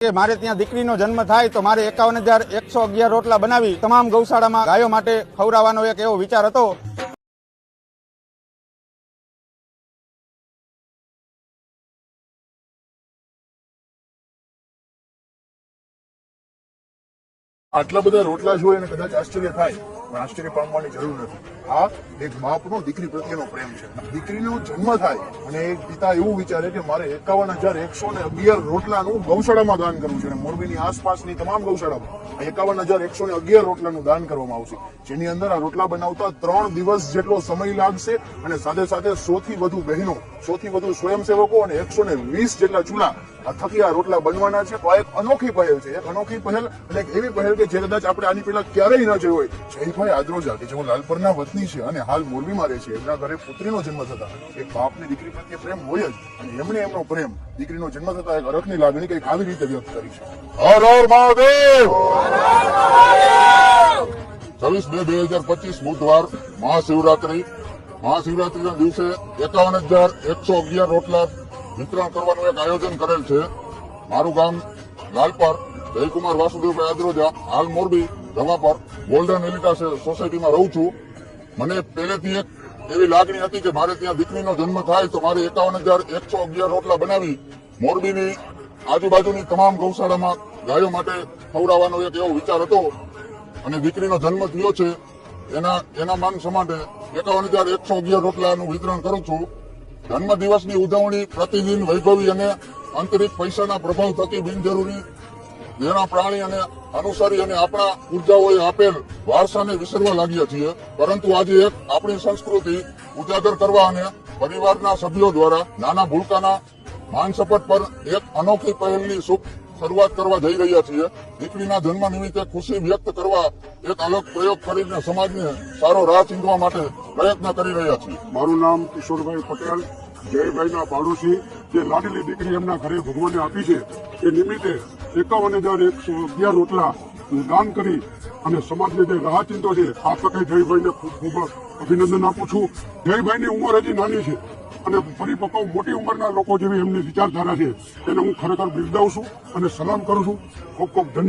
કે મારે ત્યાં દીકરીનો જન્મ થાય તો મારે 51,111 રોટલા બનાવી તમામ ગૌશાળામાં ગાયો માટે ખવડાવવાનો એક એવો વિચાર હતો। આટલા બધા રોટલા જોઈએ અને કદાચ આશ્ચર્ય થાય, પણ આશ્ચર્ય પામવાની જરૂર નથી। આ એક બાપનો દીકરી પ્રત્યેનો પ્રેમ છે। દીકરીનો જન્મ થાય અને એક પિતા એવું વિચારે કે મારે 51,111 રોટલાનું ગૌશાળામાં દાન કરવું છે અને મોરબીની આસપાસની તમામ ગૌશાળામાં 51,111 રોટલાનું દાન કરવામાં આવશે, જેની અંદર આ રોટલા બનાવતા 3 દિવસ જેટલો સમય લાગશે અને સાથે સાથે 100 થી વધુ બહેનો, 100 થી વધુ સ્વયંસેવકો અને 120 જેટલા ચૂલા થકી આ રોટલા બનવાના છે। તો આ એક અનોખી પહેલ છે, એક અનોખી પહેલ અને એક એવી પહેલ કે જે કદાચ આપણે આની પહેલા ક્યારેય ન જોઈ હોય। જયભાઈ આદ્રોજા કે જેઓ લાલપરના વતની છે અને હાલ મોરબીમાં રહે છે, એમના ઘરે પુત્રીનો જન્મ થતા એક બાપની દીકરી પ્રત્યે પ્રેમ હોય જ, અને એમણે એમનો પ્રેમ દીકરીનો જન્મ થતા એક હરખની લાગણી કંઈક આવી રીતે વ્યક્ત કરી છે। હર હર મહાદેવ। 26/2/2025 બુધવાર મહાશિવરાત્રીના દિવસે 51,111 રોટલા વિતરણ કરવાનું એક આયોજન કરેલ છે। મારું ગામ લાલપર, જયકુમાર વાસુદેવભાઈ આદ્રોજા, હાલ મોરબી રવાપર ગોલ્ડન એલિટા સોસાયટીમાં રહું છું। મને પહેલેથી એક એવી લાગણી હતી કે મારે ત્યાં દીકરીનો જન્મ થાય તો મારે 51,111 રોટલા બનાવી મોરબીની આજુબાજુની તમામ ગૌશાળામાં ગાયો માટે ખવડાવવાનો એક એવો વિચાર હતો, અને દીકરીનો જન્મ થયો છે એના માન સમાટે 51,111 રોટલાનું વિતરણ કરું છું। જન્મ દિવસની ઉજવણી પ્રતિદિન વૈભવી અને આંતરિક પૈસાના પ્રભાવ થકી બિનજરૂરી જેના પ્રાણી અને અનુસરી અને આપણા ઉર્જાઓએ આપેલ વારસાને વિસરવા લાગ્યા છીએ, પરંતુ આજે એક આપણી સંસ્કૃતિ ઉજાગર કરવા અને પરિવારના સભ્યો દ્વારા નાના ભૂલકાના માન શપથ પર એક અનોખી પહેલની શુભ શરૂઆત કરવા જઈ રહ્યા છીએ। દીકરીના જન્મ નિમિત્તે ખુશી વ્યક્ત કરવા એક અલગ પ્રયોગ કરીને સમાજને સારો રાહ ચીંધવા માટે પ્રયત્ન કરી રહ્યા છીએ। મારું નામ કિશોરભાઈ પટેલ, જયભાઈના પાડોશી, જે લાડલી દીકરી એમના ઘરે ભગવાને આપી છે, એ નિમિત્તે 51,111 રોટલા દાન કરી અને સમાજને જે રાહ ચિંતો છે, આ તકે જયભાઈને ખૂબ ખૂબ અભિનંદન આપું છું। જયભાઈની ઉંમર હજી નાની છે અને પરિપક્વ મોટી ઉંમરના લોકો જેવી એમની વિચારધારા છે, એને હું ખરેખર બિરદાવું છું અને સલામ કરું છું। ખૂબ ખૂબ ધન્યવાદ।